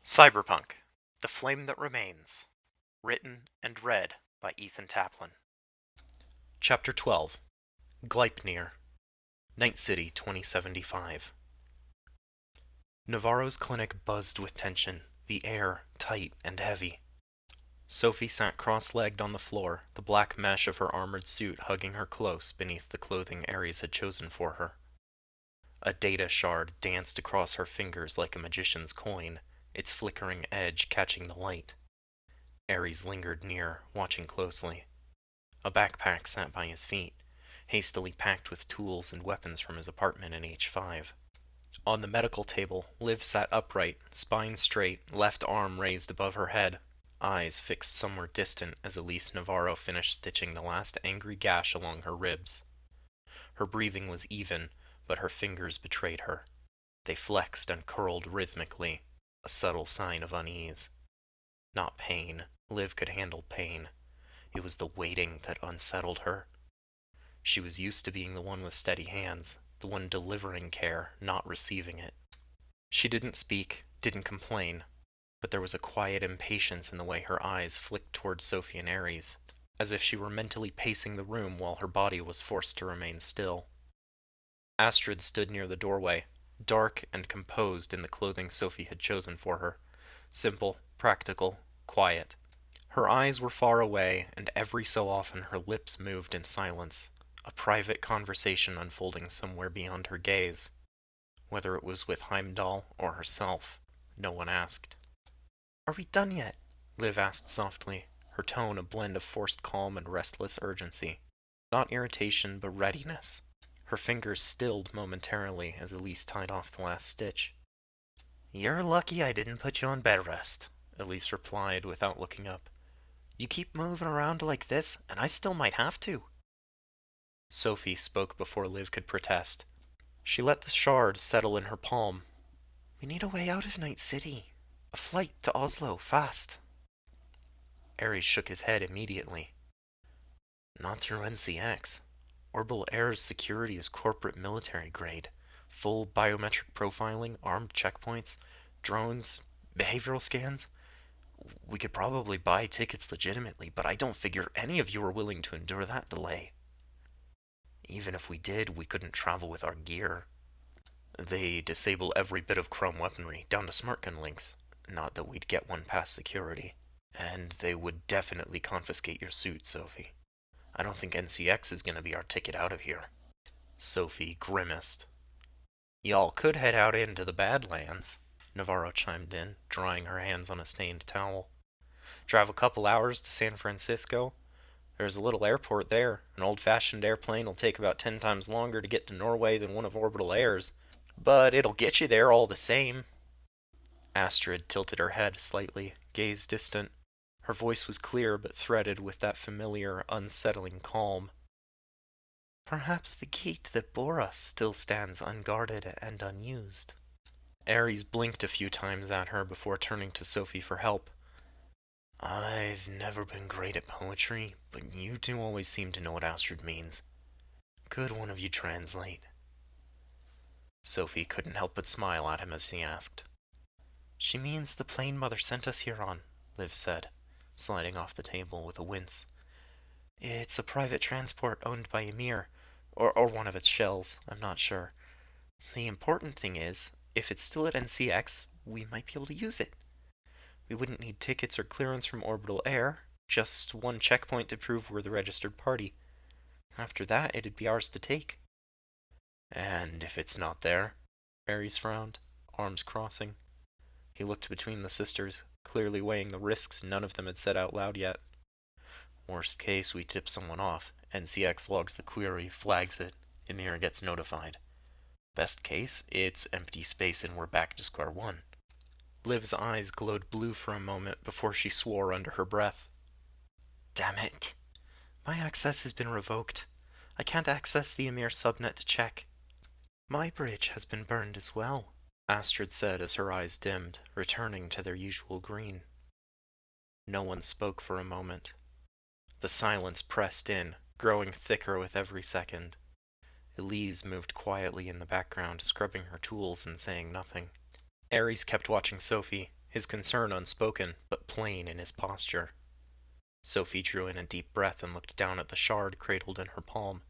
Cyberpunk, The Flame That Remains. Written and read by Ethan Taplin. Chapter 12 Gleipnir, Night City 2075. Navarro's clinic buzzed with tension, the air tight and heavy. Sophie sat cross-legged on the floor, the black mesh of her armored suit hugging her close beneath the clothing Ares had chosen for her. A data shard danced across her fingers like a magician's coin, its flickering edge catching the light. Ares lingered near, watching closely. A backpack sat by his feet, hastily packed with tools and weapons from his apartment in H5. On the medical table, Liv sat upright, spine straight, left arm raised above her head, eyes fixed somewhere distant as Elise Navarro finished stitching the last angry gash along her ribs. Her breathing was even, but her fingers betrayed her. They flexed and curled rhythmically, a subtle sign of unease. Not pain. Liv could handle pain. It was the waiting that unsettled her. She was used to being the one with steady hands, the one delivering care, not receiving it. She didn't speak, didn't complain, but there was a quiet impatience in the way her eyes flicked toward Sophie and Ares, as if she were mentally pacing the room while her body was forced to remain still. Astrid stood near the doorway, dark and composed in the clothing Sophie had chosen for her. Simple, practical, quiet. Her eyes were far away, and every so often her lips moved in silence, a private conversation unfolding somewhere beyond her gaze. Whether it was with Heimdall or herself, no one asked. "Are we done yet?" Liv asked softly, her tone a blend of forced calm and restless urgency. Not irritation, but readiness. Her fingers stilled momentarily as Elise tied off the last stitch. "You're lucky I didn't put you on bed rest," Elise replied without looking up. "You keep moving around like this, and I still might have to." Sophie spoke before Liv could protest. She let the shard settle in her palm. "We need a way out of Night City. A flight to Oslo, fast." Ares shook his head immediately. "Not through NCX. Orbital Air's security is corporate military grade. Full biometric profiling, armed checkpoints, drones, behavioral scans. We could probably buy tickets legitimately, but I don't figure any of you are willing to endure that delay. Even if we did, we couldn't travel with our gear. They disable every bit of chrome weaponry, down to smart gun links. Not that we'd get one past security. And they would definitely confiscate your suit, Sophie. I don't think NCX is gonna be our ticket out of here." Sophie grimaced. "Y'all could head out into the Badlands," Navarro chimed in, drying her hands on a stained towel. "Drive a couple hours to San Francisco. There's a little airport there. An old-fashioned airplane will take about 10 times longer to get to Norway than one of Orbital Air's, but it'll get you there all the same." Astrid tilted her head slightly, gaze distant. Her voice was clear but threaded with that familiar, unsettling calm. "Perhaps the gate that bore us still stands unguarded and unused." Ares blinked a few times at her before turning to Sophie for help. "I've never been great at poetry, but you two always seem to know what Astrid means. Could one of you translate?" Sophie couldn't help but smile at him as he asked. "She means the plane Mother sent us here on," Liv said, sliding off the table with a wince. "It's a private transport owned by Ymir, or one of its shells, I'm not sure. The important thing is, if it's still at NCX, we might be able to use it. We wouldn't need tickets or clearance from Orbital Air, just one checkpoint to prove we're the registered party. After that, it'd be ours to take." "And if it's not there?" Ares frowned, arms crossing. He looked between the sisters, clearly weighing the risks none of them had said out loud yet. "Worst case, we tip someone off. NCX logs the query, flags it. Ymir gets notified. Best case, it's empty space and we're back to square one." Liv's eyes glowed blue for a moment before she swore under her breath. "Damn it. My access has been revoked. I can't access the Ymir subnet to check." "My bridge has been burned as well," Astrid said as her eyes dimmed, returning to their usual green. No one spoke for a moment. The silence pressed in, growing thicker with every second. Elise moved quietly in the background, scrubbing her tools and saying nothing. Ares kept watching Sophie, his concern unspoken but plain in his posture. Sophie drew in a deep breath and looked down at the shard cradled in her palm.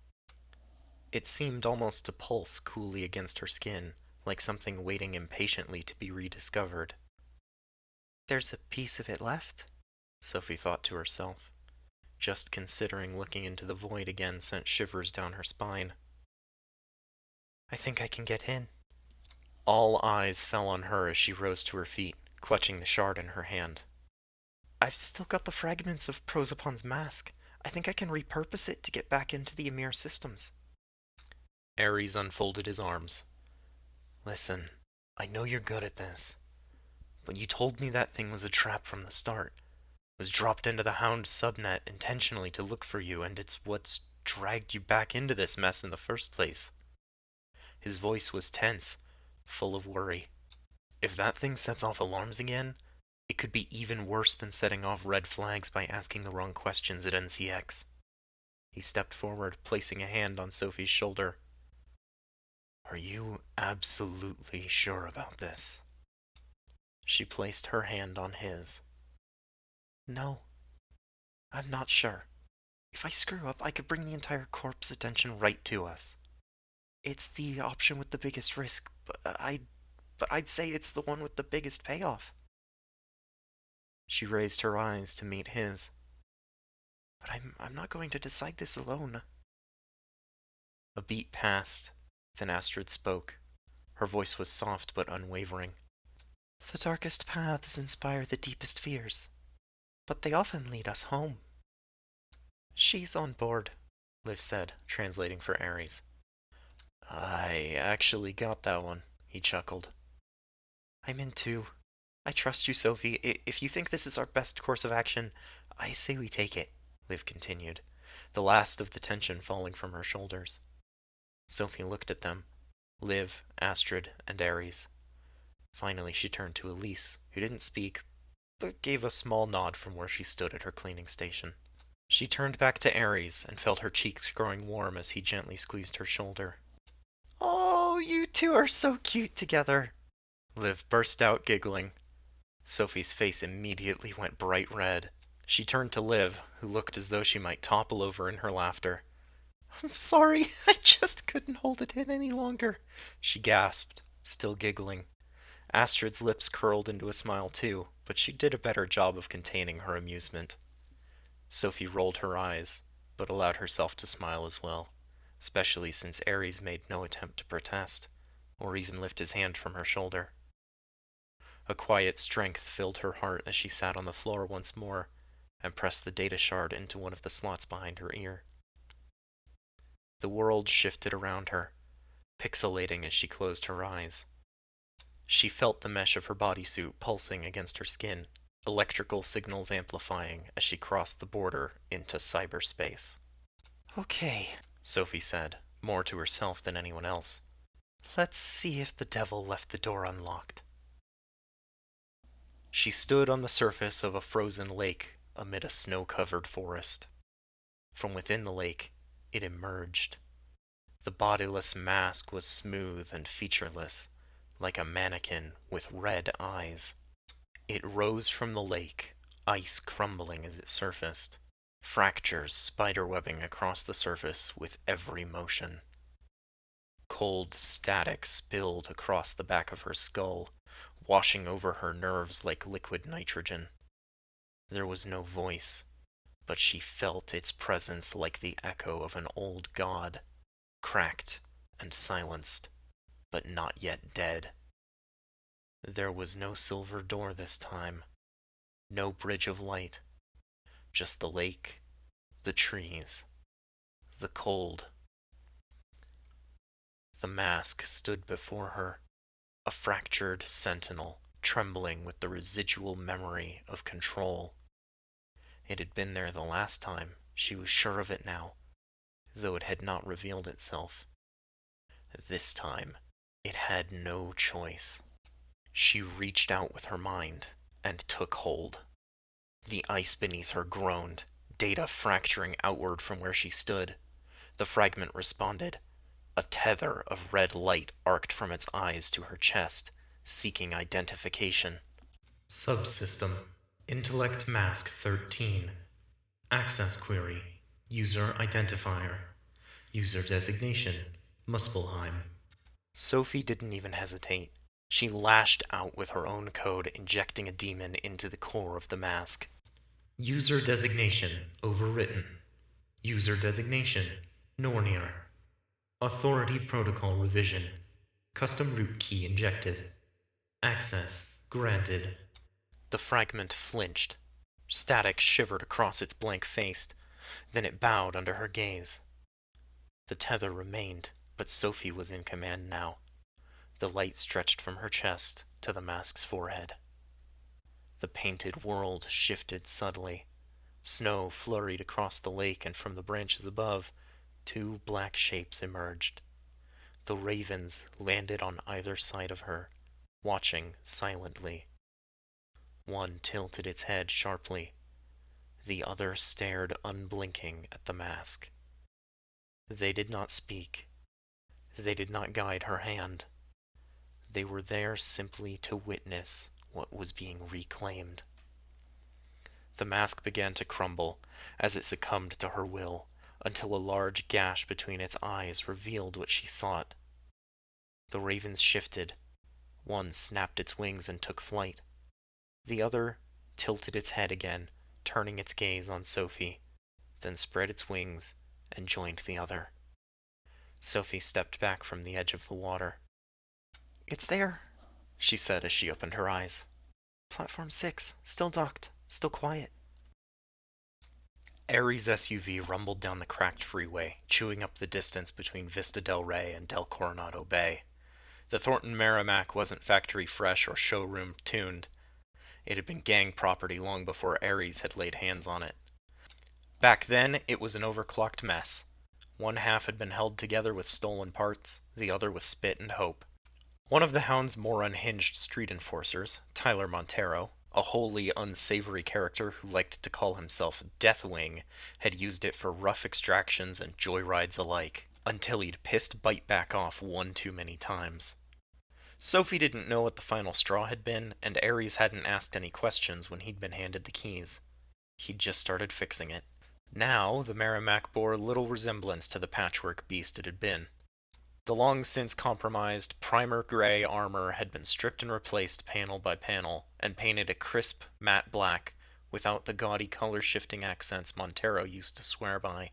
It seemed almost to pulse coolly against her skin, like something waiting impatiently to be rediscovered. There's a piece of it left, Sophie thought to herself. Just considering looking into the void again sent shivers down her spine. I think I can get in. All eyes fell on her as she rose to her feet, clutching the shard in her hand. I've still got the fragments of Prosopon's mask. I think I can repurpose it to get back into the Emir systems. Ares unfolded his arms. Listen, I know you're good at this, but you told me that thing was a trap from the start. It was dropped into the Hound subnet intentionally to look for you, and it's what's dragged you back into this mess in the first place. His voice was tense, full of worry. If that thing sets off alarms again, it could be even worse than setting off red flags by asking the wrong questions at NCX. He stepped forward, placing a hand on Sophie's shoulder. Are you absolutely sure about this? She placed her hand on his. No, I'm not sure. If I screw up, I could bring the entire corp's attention right to us. It's the option with the biggest risk, but I'd say it's the one with the biggest payoff. She raised her eyes to meet his. But I'm not going to decide this alone. A beat passed, then Astrid spoke. Her voice was soft but unwavering. The darkest paths inspire the deepest fears, but they often lead us home. She's on board, Liv said, translating for Ares. I actually got that one, he chuckled. I'm in too. I trust you, Sophie. If you think this is our best course of action, I say we take it, Liv continued, the last of the tension falling from her shoulders. Sophie looked at them, Liv, Astrid, and Ares. Finally she turned to Elise, who didn't speak, but gave a small nod from where she stood at her cleaning station. She turned back to Ares and felt her cheeks growing warm as he gently squeezed her shoulder. Oh, you two are so cute together, Liv burst out giggling. Sophie's face immediately went bright red. She turned to Liv, who looked as though she might topple over in her laughter. I'm sorry, I just couldn't hold it in any longer, she gasped, still giggling. Astrid's lips curled into a smile too, but she did a better job of containing her amusement. Sophie rolled her eyes, but allowed herself to smile as well, especially since Ares made no attempt to protest, or even lift his hand from her shoulder. A quiet strength filled her heart as she sat on the floor once more and pressed the data shard into one of the slots behind her ear. The world shifted around her, pixelating as she closed her eyes. She felt the mesh of her bodysuit pulsing against her skin, electrical signals amplifying as she crossed the border into cyberspace. Okay, Sophie said, more to herself than anyone else. Let's see if the devil left the door unlocked. She stood on the surface of a frozen lake amid a snow-covered forest. From within the lake, it emerged. The bodiless mask was smooth and featureless, like a mannequin with red eyes. It rose from the lake, ice crumbling as it surfaced, fractures spiderwebbing across the surface with every motion. Cold static spilled across the back of her skull, washing over her nerves like liquid nitrogen. There was no voice, but she felt its presence like the echo of an old god, cracked and silenced, but not yet dead. There was no silver door this time, no bridge of light, just the lake, the trees, the cold. The mask stood before her, a fractured sentinel, trembling with the residual memory of control. It had been there the last time, she was sure of it now, though it had not revealed itself. This time, it had no choice. She reached out with her mind and took hold. The ice beneath her groaned, data fracturing outward from where she stood. The fragment responded. A tether of red light arced from its eyes to her chest, seeking identification. Subsystem. Intellect Mask 13. Access Query. User Identifier. User Designation. Muspelheim. Sophie didn't even hesitate. She lashed out with her own code, injecting a demon into the core of the mask. User Designation overwritten. User Designation Nornir. Authority Protocol Revision. Custom root key injected. Access granted. The fragment flinched. Static shivered across its blank face, then it bowed under her gaze. The tether remained, but Sophie was in command now. The light stretched from her chest to the mask's forehead. The painted world shifted subtly. Snow flurried across the lake, and from the branches above, two black shapes emerged. The ravens landed on either side of her, watching silently. One tilted its head sharply. The other stared unblinking at the mask. They did not speak. They did not guide her hand. They were there simply to witness what was being reclaimed. The mask began to crumble as it succumbed to her will, until a large gash between its eyes revealed what she sought. The ravens shifted. One snapped its wings and took flight. The other tilted its head again, turning its gaze on Sophie, then spread its wings and joined the other. Sophie stepped back from the edge of the water. "It's there," she said as she opened her eyes. "Platform 6, still docked, still quiet." Ares' SUV rumbled down the cracked freeway, chewing up the distance between Vista del Rey and Del Coronado Bay. The Thornton Merrimack wasn't factory fresh or showroom tuned. It had been gang property long before Ares had laid hands on it. Back then, it was an overclocked mess. One half had been held together with stolen parts, the other with spit and hope. One of the Hound's more unhinged street enforcers, Tyler Montero, a wholly unsavory character who liked to call himself Deathwing, had used it for rough extractions and joyrides alike, until he'd pissed Bite back off one too many times. Sophie didn't know what the final straw had been, and Ares hadn't asked any questions when he'd been handed the keys. He'd just started fixing it. Now, the Merrimack bore little resemblance to the patchwork beast it had been. The long-since compromised primer gray armor had been stripped and replaced panel by panel, and painted a crisp, matte black, without the gaudy color-shifting accents Montero used to swear by.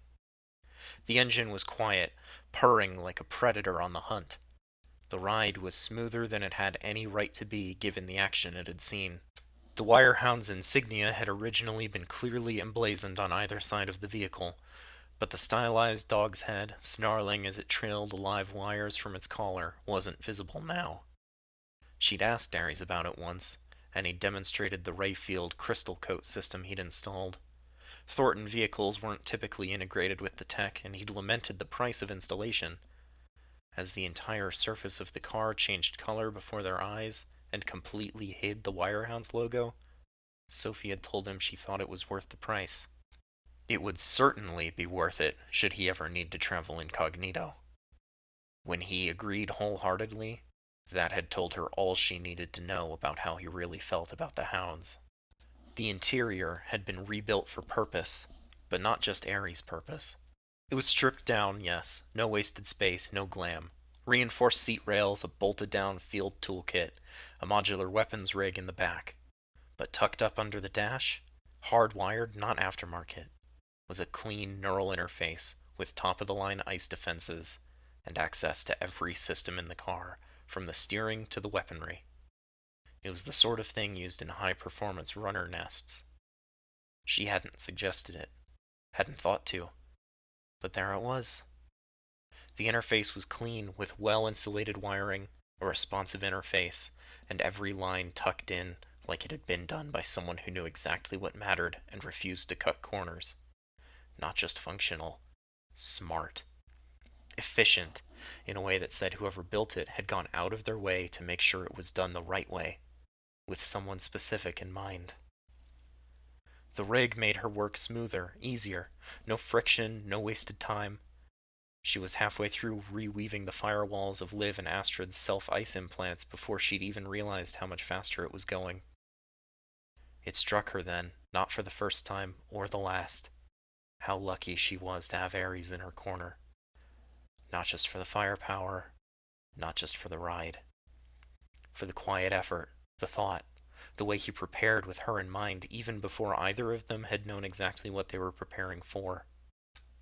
The engine was quiet, purring like a predator on the hunt. The ride was smoother than it had any right to be given the action it had seen. The Wirehound's insignia had originally been clearly emblazoned on either side of the vehicle, but the stylized dog's head, snarling as it trailed live wires from its collar, wasn't visible now. She'd asked Ares about it once, and he'd demonstrated the Rayfield crystal coat system he'd installed. Thornton vehicles weren't typically integrated with the tech, and he'd lamented the price of installation. As the entire surface of the car changed color before their eyes and completely hid the Wirehound's logo, Sophie had told him she thought it was worth the price. It would certainly be worth it should he ever need to travel incognito. When he agreed wholeheartedly, that had told her all she needed to know about how he really felt about the Hounds. The interior had been rebuilt for purpose, but not just Ares' purpose. It was stripped down, yes, no wasted space, no glam. Reinforced seat rails, a bolted-down field toolkit, a modular weapons rig in the back. But tucked up under the dash, hardwired, not aftermarket, was a clean neural interface with top-of-the-line ice defenses and access to every system in the car, from the steering to the weaponry. It was the sort of thing used in high-performance runner nests. She hadn't suggested it, hadn't thought to, but there it was. The interface was clean, with well-insulated wiring, a responsive interface, and every line tucked in like it had been done by someone who knew exactly what mattered and refused to cut corners. Not just functional, smart. Efficient, in a way that said whoever built it had gone out of their way to make sure it was done the right way, with someone specific in mind. The rig made her work smoother, easier. No friction, no wasted time. She was halfway through reweaving the firewalls of Liv and Astrid's self-ice implants before she'd even realized how much faster it was going. It struck her then, not for the first time or the last, how lucky she was to have Ares in her corner. Not just for the firepower, not just for the ride. For the quiet effort, the thought, the way he prepared with her in mind even before either of them had known exactly what they were preparing for.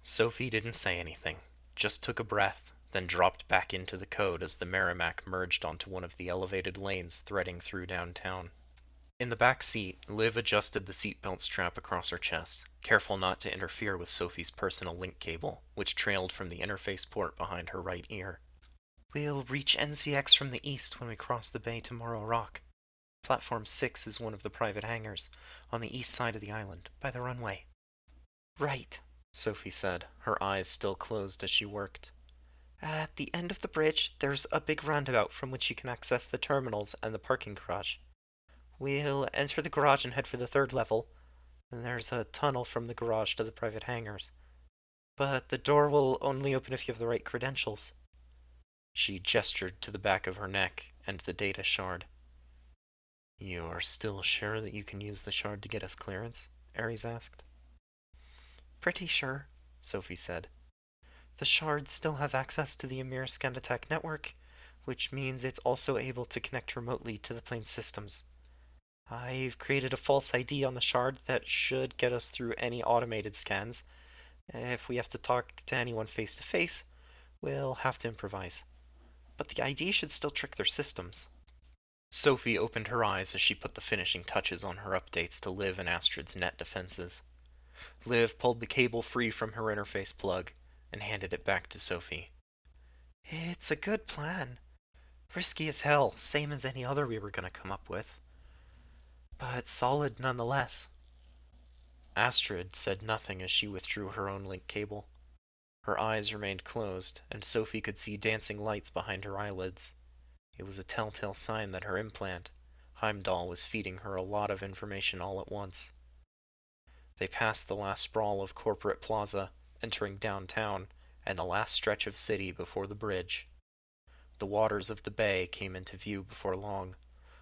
Sophie didn't say anything, just took a breath, then dropped back into the code as the Merrimack merged onto one of the elevated lanes threading through downtown. In the back seat, Liv adjusted the seatbelt strap across her chest, careful not to interfere with Sophie's personal link cable, which trailed from the interface port behind her right ear. "We'll reach NCX from the east when we cross the bay to Morrow Rock. Platform 6 is one of the private hangars, on the east side of the island, by the runway." "Right," Sophie said, her eyes still closed as she worked. "At the end of the bridge, there's a big roundabout from which you can access the terminals and the parking garage. We'll enter the garage and head for the third level. Then there's a tunnel from the garage to the private hangars. But the door will only open if you have the right credentials." She gestured to the back of her neck and the data shard. "You are still sure that you can use the shard to get us clearance?" Ares asked. "Pretty sure," Sophie said. "The shard still has access to the Emir Scandatech network, which means it's also able to connect remotely to the plane's systems. I've created a false ID on the shard that should get us through any automated scans. If we have to talk to anyone face to face, we'll have to improvise. But the ID should still trick their systems." Sophie opened her eyes as she put the finishing touches on her updates to Liv and Astrid's net defenses. Liv pulled the cable free from her interface plug and handed it back to Sophie. "It's a good plan. Risky as hell, same as any other we were going to come up with. But solid nonetheless." Astrid said nothing as she withdrew her own link cable. Her eyes remained closed, and Sophie could see dancing lights behind her eyelids. It was a telltale sign that her implant, Heimdall, was feeding her a lot of information all at once. They passed the last sprawl of Corporate Plaza, entering downtown, and the last stretch of city before the bridge. The waters of the bay came into view before long,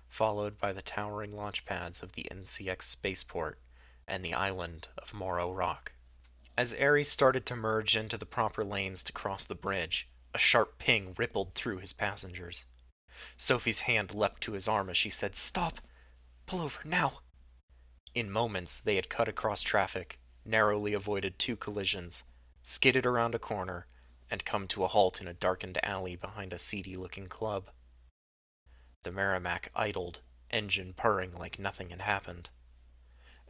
followed by the towering launch pads of the NCX spaceport and the island of Morrow Rock. As Ares started to merge into the proper lanes to cross the bridge, a sharp ping rippled through his passengers. Sophie's hand leapt to his arm as she said, "Stop! Pull over, now!" In moments, they had cut across traffic, narrowly avoided two collisions, skidded around a corner, and come to a halt in a darkened alley behind a seedy-looking club. The Merrimack idled, engine purring like nothing had happened.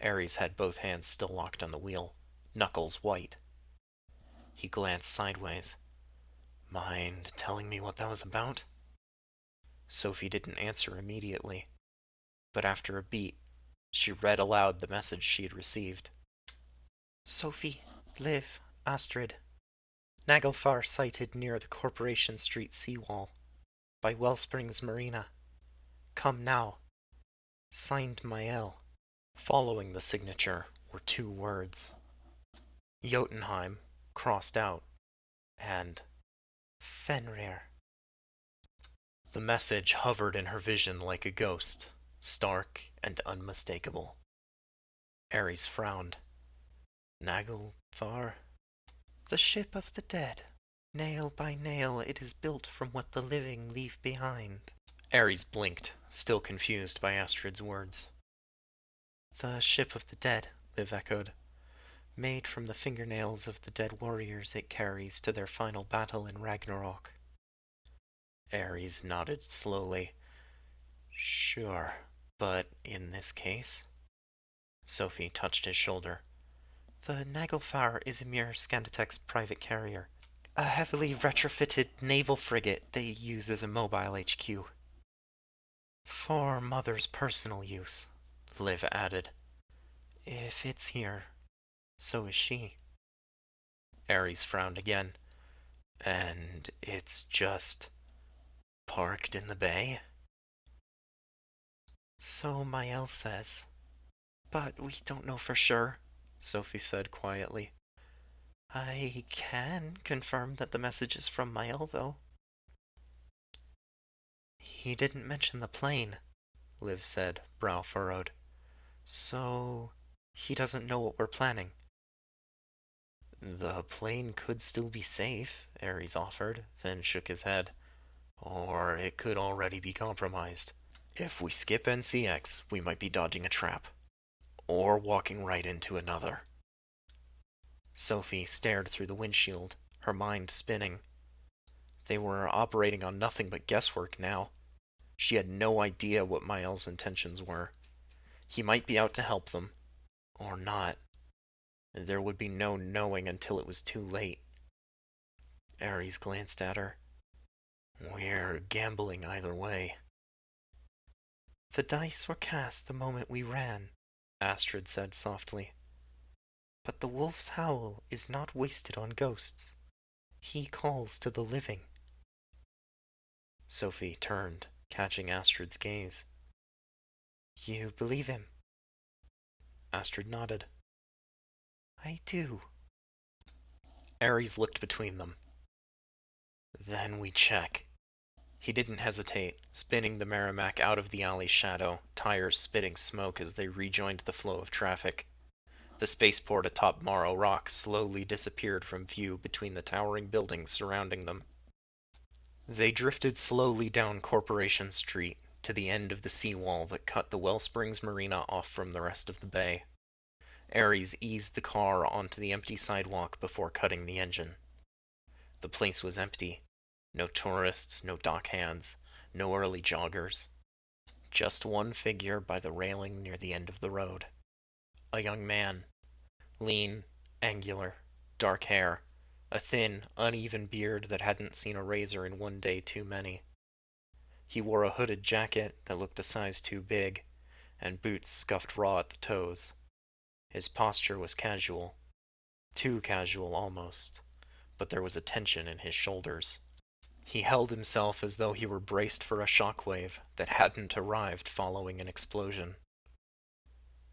Ares had both hands still locked on the wheel, knuckles white. He glanced sideways. "Mind telling me what that was about?" Sophie didn't answer immediately, but after a beat, she read aloud the message she had received. "Sophie, Liv, Astrid. Naglfar sighted near the Corporation Street seawall, by Wellsprings Marina. Come now. Signed Mael." Following the signature were two words: Jotunheim, crossed out, and Fenrir. The message hovered in her vision like a ghost, stark and unmistakable. Ares frowned. "Naglfar?" "The ship of the dead. Nail by nail it is built from what the living leave behind." Ares blinked, still confused by Astrid's words. "The ship of the dead," Liv echoed. "Made from the fingernails of the dead warriors it carries to their final battle in Ragnarok." Ares nodded slowly. "Sure, but in this case?" Sophie touched his shoulder. "The Naglfar is Emir Scandatech's private carrier, a heavily retrofitted naval frigate they use as a mobile HQ. For Mother's personal use," Liv added. "If it's here, so is she." Ares frowned again. "And it's just parked in the bay?" "So Mael says. But we don't know for sure," Sophie said quietly. "I can confirm that the message is from Mael, though." "He didn't mention the plane," Liv said, brow furrowed. So, he doesn't know what we're planning. The plane could still be safe, Ares offered, then shook his head. Or it could already be compromised. If we skip NCX, we might be dodging a trap. Or walking right into another. Sophie stared through the windshield, her mind spinning. They were operating on nothing but guesswork now. She had no idea what Miles' intentions were. He might be out to help them, or not. There would be no knowing until it was too late. Ares glanced at her. We're gambling either way. The dice were cast the moment we ran, Astrid said softly. But the wolf's howl is not wasted on ghosts. He calls to the living. Sophie turned, catching Astrid's gaze. You believe him? Astrid nodded. I do. Ares looked between them. Then we check. He didn't hesitate, spinning the Merrimack out of the alley's shadow, tires spitting smoke as they rejoined the flow of traffic. The spaceport atop Morrow Rock slowly disappeared from view between the towering buildings surrounding them. They drifted slowly down Corporation Street to the end of the seawall that cut the Wellsprings Marina off from the rest of the bay. Ares eased the car onto the empty sidewalk before cutting the engine. The place was empty. No tourists, no dock hands, no early joggers. Just one figure by the railing near the end of the road. A young man. Lean, angular, dark hair, a thin, uneven beard that hadn't seen a razor in one day too many. He wore a hooded jacket that looked a size too big, and boots scuffed raw at the toes. His posture was casual. Too casual, almost. But there was a tension in his shoulders. He held himself as though he were braced for a shockwave that hadn't arrived following an explosion.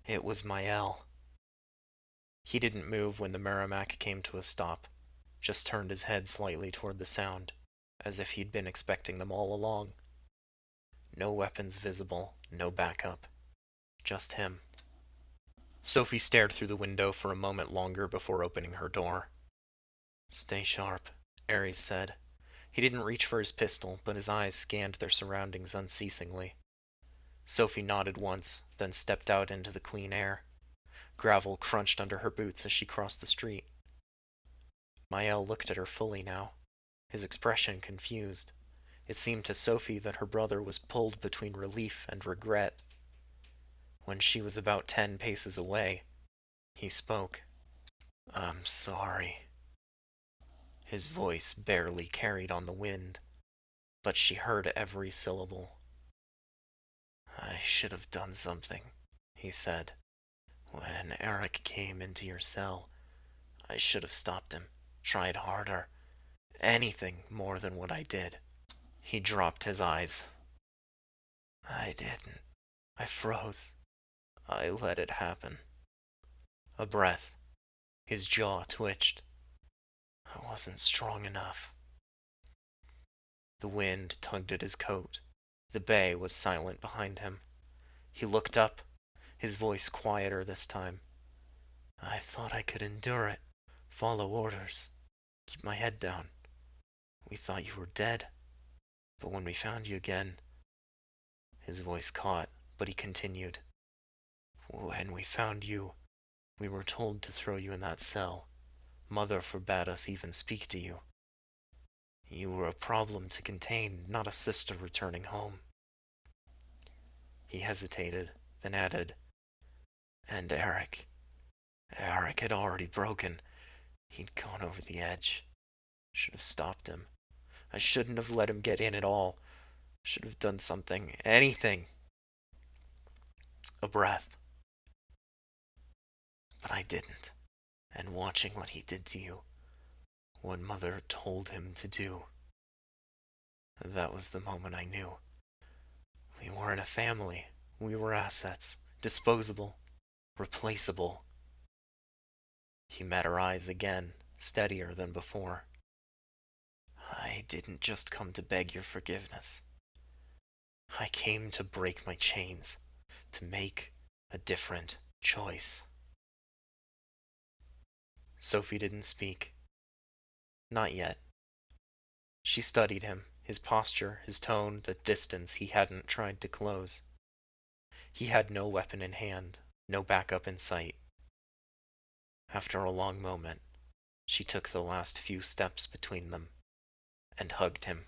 It was Mael. He didn't move when the Merrimack came to a stop, just turned his head slightly toward the sound, as if he'd been expecting them all along. No weapons visible, no backup. Just him. Sophie stared through the window for a moment longer before opening her door. Stay sharp, Ares said. He didn't reach for his pistol, but his eyes scanned their surroundings unceasingly. Sophie nodded once, then stepped out into the clean air. Gravel crunched under her boots as she crossed the street. Mael looked at her fully now, his expression confused. It seemed to Sophie that her brother was pulled between relief and regret. When she was about 10 paces away, he spoke. I'm sorry. His voice barely carried on the wind, but she heard every syllable. I should have done something, he said. When Eric came into your cell, I should have stopped him, tried harder. Anything more than what I did. He dropped his eyes. I didn't. I froze. I let it happen. A breath. His jaw twitched. I wasn't strong enough. The wind tugged at his coat. The bay was silent behind him. He looked up, his voice quieter this time. I thought I could endure it, follow orders, keep my head down. We thought you were dead, but when we found you again... His voice caught, but he continued. When we found you, we were told to throw you in that cell. Mother forbade us even speak to you. You were a problem to contain, not a sister returning home. He hesitated, then added, and Eric. Eric had already broken. He'd gone over the edge. Should have stopped him. I shouldn't have let him get in at all. Should have done something, anything. A breath. But I didn't. And watching what he did to you, what Mother told him to do, that was the moment I knew. We weren't a family. We were assets, disposable, replaceable. He met her eyes again, steadier than before. I didn't just come to beg your forgiveness. I came to break my chains, to make A different choice. Sophie didn't speak. Not yet. She studied him, his posture, his tone, the distance he hadn't tried to close. He had no weapon in hand, no backup in sight. After a long moment, she took the last few steps between them and hugged him.